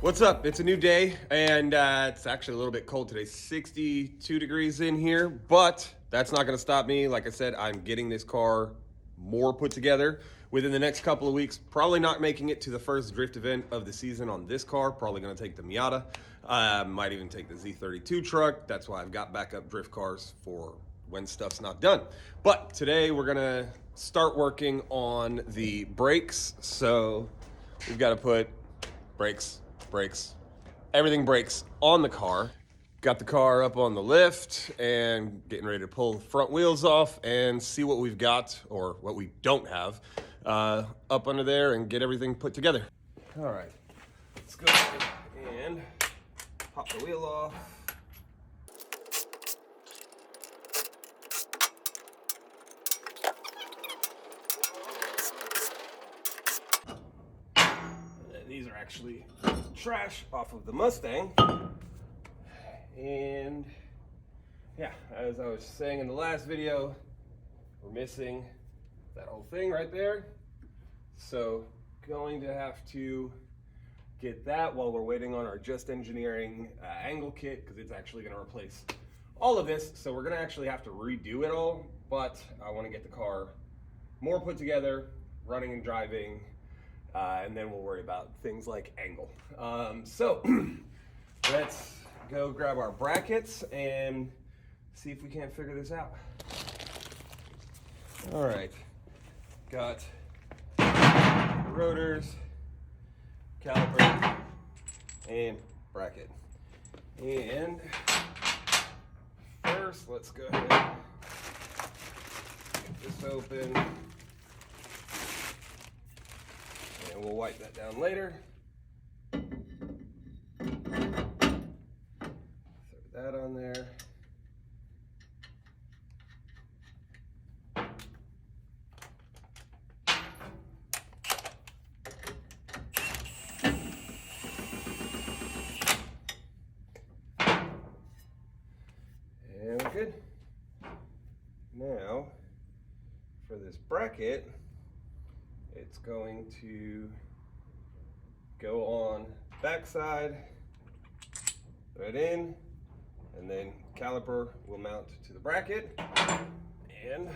What's up? It's a new day, and it's actually a little bit cold today. 62 degrees in here, but that's not gonna stop me. Like I said, I'm getting this car more put together within the next couple of weeks. Probably not making it to the first drift event of the season on this car. Probably gonna take the Miata. Might even take the Z32 truck. That's why I've got backup drift cars for when stuff's not done. But today we're gonna start working on the brakes. So we've got to put brakes, everything brakes on the car. Got the car up on the lift and getting ready to pull the front wheels off and see what we've got, or what we don't have, up under there and get everything put together. All right, let's go ahead and pop the wheel off. These are actually trash off of the Mustang. And yeah, as I was saying in the last video, we're missing that whole thing right there. So going to have to get that while we're waiting on our Just Engineering angle kit, because it's actually going to replace all of this. So we're going to actually have to redo it all, but I want to get the car more put together, running and driving, and then we'll worry about things like angle. So let's go grab our brackets and see if we can't figure this out. All right, got rotors, caliper, and bracket. And first, let's go ahead and get this open. And we'll wipe that down later. Throw that on there. And we're good. Now, for this bracket, it's going to go on backside, right in, and then caliper will mount to the bracket. And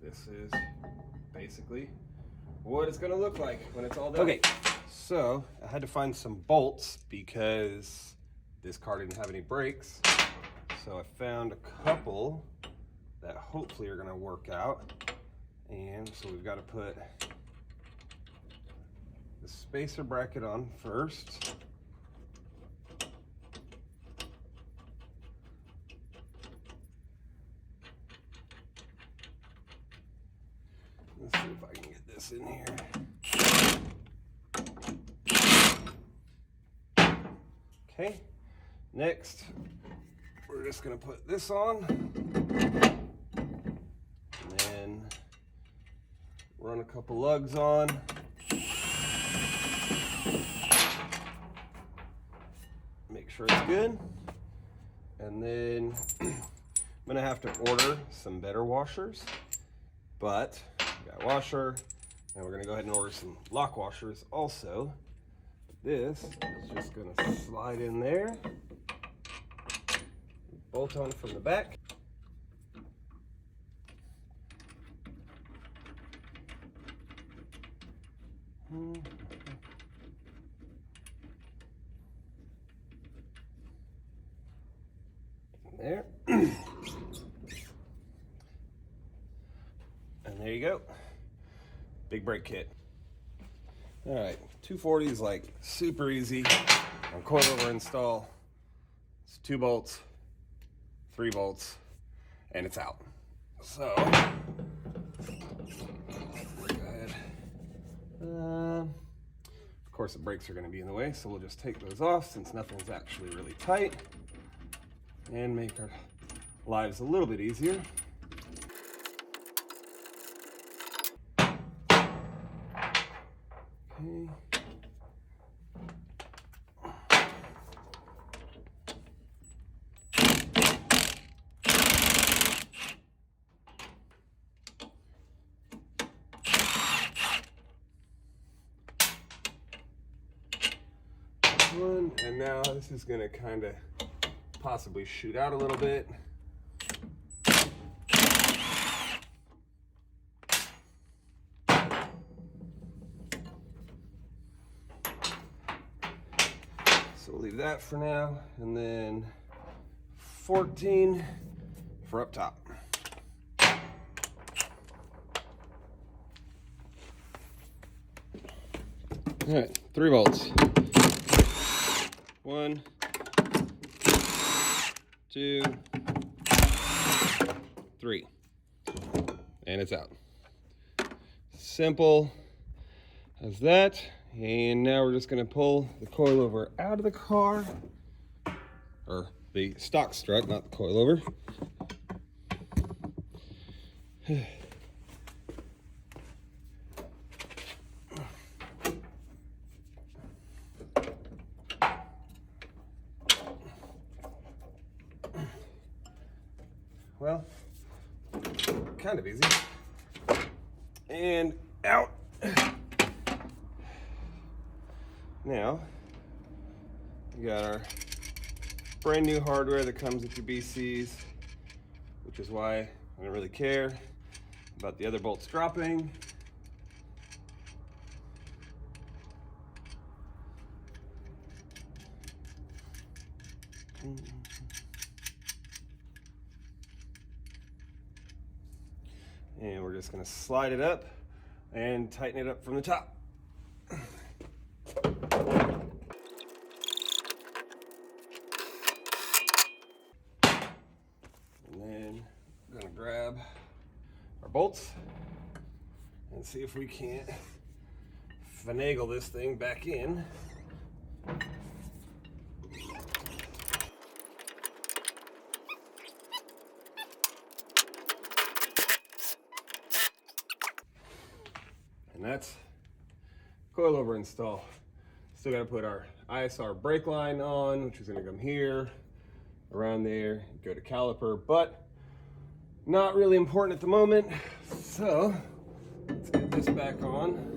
this is basically what it's gonna look like when it's all done. Okay, so I had to find some bolts because this car didn't have any brakes. So I found a couple that hopefully are gonna work out. And so we've got to put the spacer bracket on first. Let's see if I can get this in here. Okay, next we're just going to put this on. And then run a couple lugs on. Make sure it's good. And then I'm gonna have to order some better washers, but we got a washer, and we're gonna go ahead and order some lock washers also. This is just gonna slide in there, bolt on from the back. There. And there you go. Big brake kit. All right, 240 is like super easy on coilover install. It's 2 bolts, 3 bolts, and it's out. So go ahead. Of course, the brakes are going to be in the way, so we'll just take those off since nothing's actually really tight, and make our lives a little bit easier. Okay. one, and now this is gonna kind of possibly shoot out a little bit. So we'll leave that for now, and then 14 for up top. All right, 3 volts. 1, 2, 3, and it's out. Simple as that. And now we're just gonna pull the coilover out of the car, or the stock strut, not the coilover. Well, kind of easy. And out. Now, we got our brand new hardware that comes with your BCs, which is why I don't really care about the other bolts dropping. And we're just gonna slide it up and tighten it up from the top. And then I'm gonna grab our bolts and see if we can't finagle this thing back in. And that's coilover install. Still got to put our ISR brake line on, which is going to come here, around there, go to caliper, but not really important at the moment. So let's get this back on.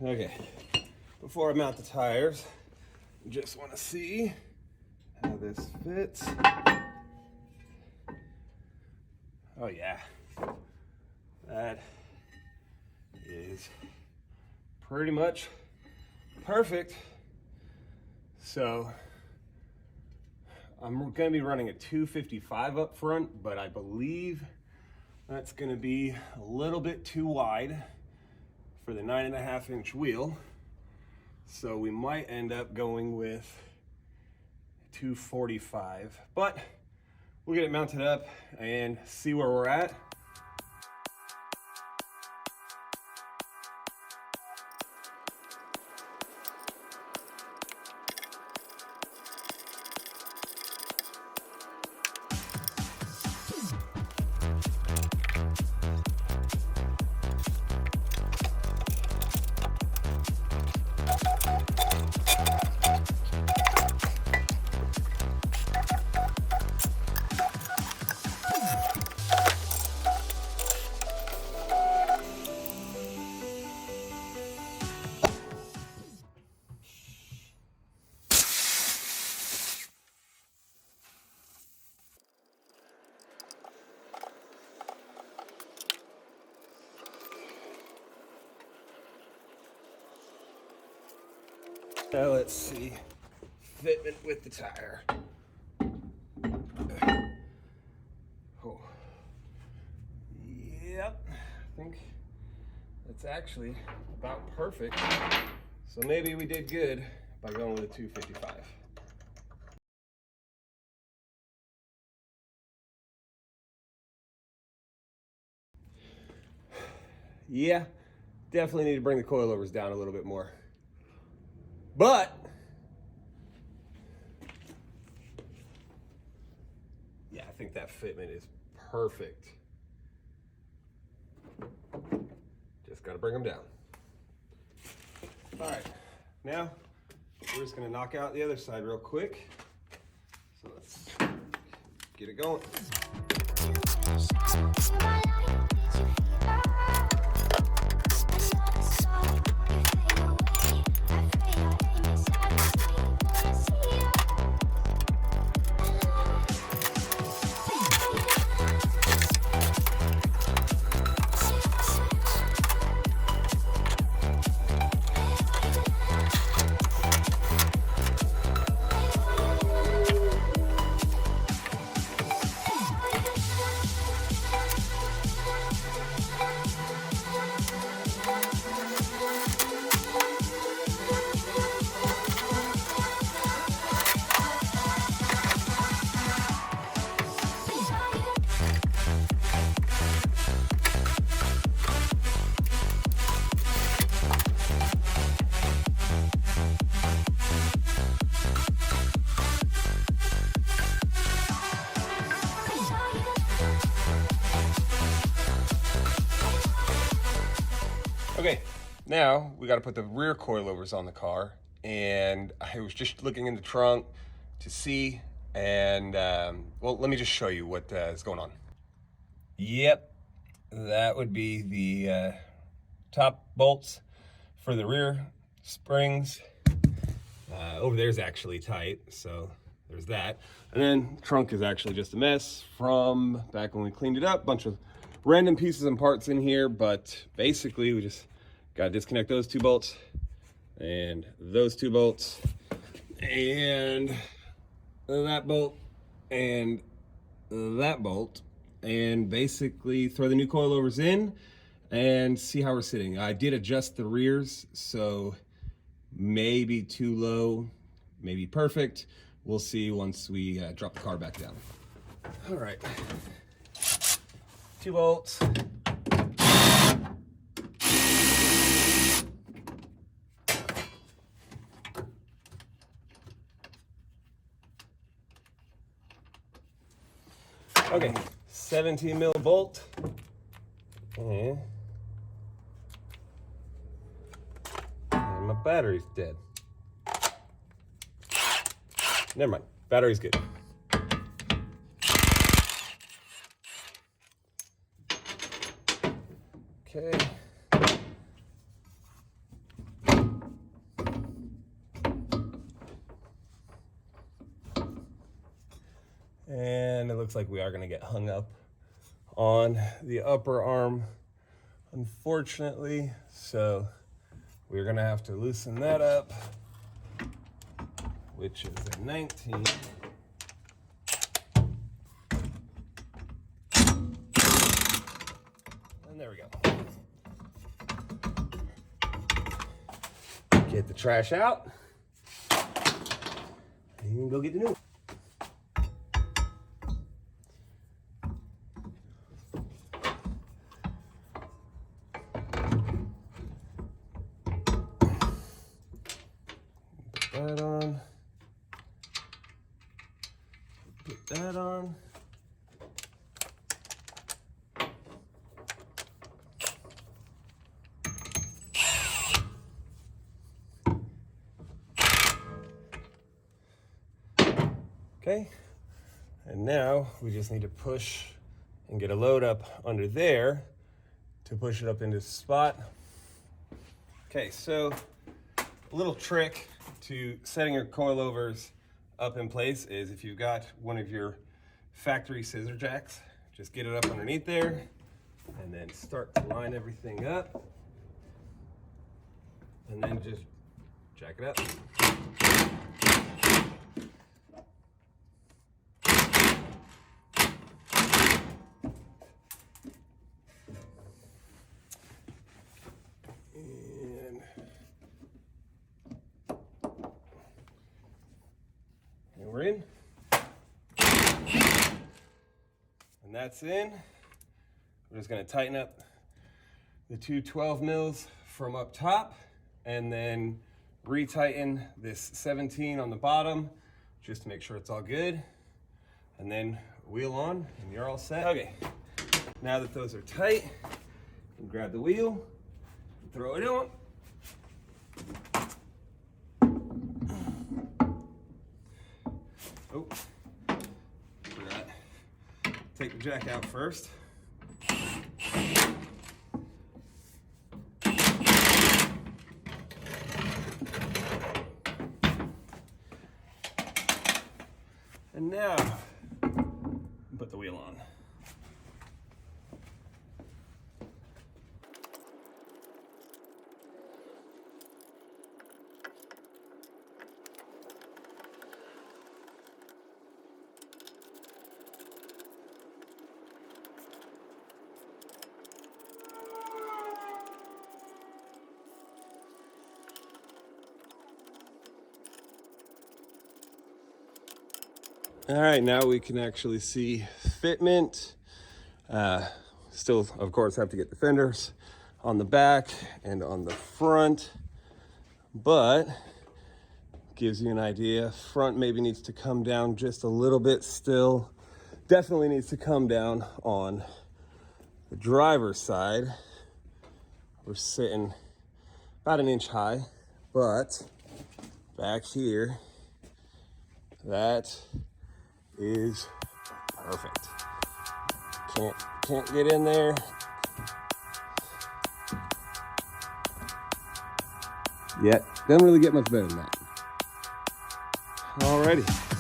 Okay, before I mount the tires, I just want to see how this fits. Oh yeah, that is pretty much perfect. So I'm going to be running a 255 up front, but I believe that's going to be a little bit too wide for the 9.5-inch wheel. So we might end up going with 245, but we'll get it mounted up and see where we're at. Now let's see, fitment with the tire. Oh. Yep, I think that's actually about perfect. So maybe we did good by going with a 255. Yeah, definitely need to bring the coilovers down a little bit more. But yeah, I think that fitment is perfect. Just got to bring them down. All right, now we're just gonna knock out the other side real quick. So let's get it going. Okay, now we got to put the rear coilovers on the car, and I was just looking in the trunk to see, and well, let me just show you what is going on. Yep, that would be the top bolts for the rear springs. Over there's actually tight, so there's that. And then trunk is actually just a mess from back when we cleaned it up. Bunch of random pieces and parts in here, but basically we just got to disconnect those two bolts and those two bolts and that bolt and that bolt, and basically throw the new coilovers in and see how we're sitting. I did adjust the rears, so maybe too low, maybe perfect. We'll see once we drop the car back down. All right, 2 bolts. Okay, 17 mil bolt. And my battery's dead. Never mind, battery's good. Okay. And it looks like we are going to get hung up on the upper arm, unfortunately. So we're going to have to loosen that up, which is a 19. And there we go. Get the trash out and go get the new one. That on. Put that on. Okay, and now we just need to push and get a load up under there to push it up into the spot. Okay, so a little trick to setting your coilovers up in place is if you've got one of your factory scissor jacks, just get it up underneath there and then start to line everything up and then just jack it up. And we're in. And that's in. We're just going to tighten up the two 12 mils from up top and then retighten this 17 on the bottom just to make sure it's all good. And then wheel on and you're all set. Okay, now that those are tight, you can grab the wheel, throw it on. Oh, forgot. Take the jack out first. And now, put the wheel on. All right, now we can actually see fitment. Still, of course, have to get the fenders on the back and on the front, but gives you an idea. Front maybe needs to come down just a little bit still. Definitely needs to come down on the driver's side. We're sitting about an inch high, but back here, that is perfect. Can't get in there. Yet, doesn't really get much better than that. Alrighty.